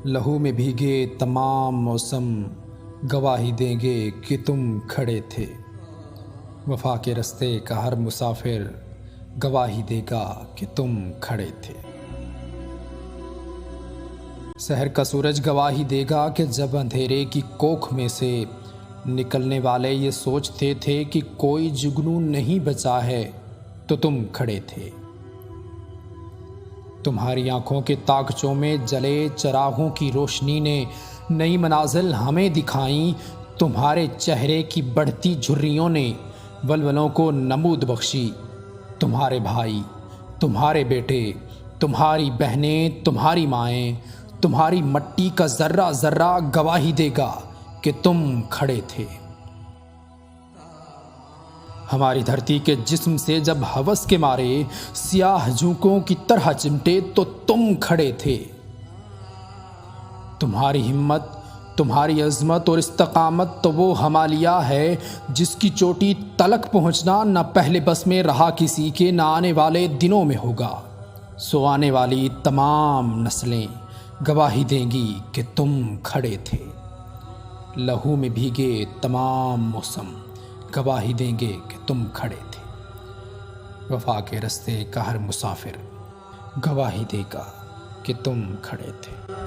लहू में भीगे तमाम मौसम गवाही देंगे कि तुम खड़े थे। वफा के रास्ते का हर मुसाफिर गवाही देगा कि तुम खड़े थे। शहर का सूरज गवाही देगा कि जब अंधेरे की कोख में से निकलने वाले ये सोचते थे कि कोई जुगनू नहीं बचा है, तो तुम खड़े थे। तुम्हारी आंखों के ताकचों में जले चरागों की रोशनी ने नई मनाजिल हमें दिखाई। तुम्हारे चेहरे की बढ़ती झुर्रियों ने वलवलों को नमूद बख्शी। तुम्हारे भाई, तुम्हारे बेटे, तुम्हारी बहनें, तुम्हारी माएँ, तुम्हारी मट्टी का जर्रा जर्रा गवाही देगा कि तुम खड़े थे। हमारी धरती के जिस्म से जब हवस के मारे सियाह झोंकों की तरह चिमटे, तो तुम खड़े थे। तुम्हारी हिम्मत, तुम्हारी अज़मत और इस्तकामत तो वो हमालिया है जिसकी चोटी तलक पहुंचना न पहले बस में रहा किसी के, न आने वाले दिनों में होगा। सो आने वाली तमाम नस्लें गवाही देंगी कि तुम खड़े थे। लहू में भीगे तमाम मौसम गवाही देंगे कि तुम खड़े थे। वफा के रास्ते का हर मुसाफिर गवाही देगा कि तुम खड़े थे।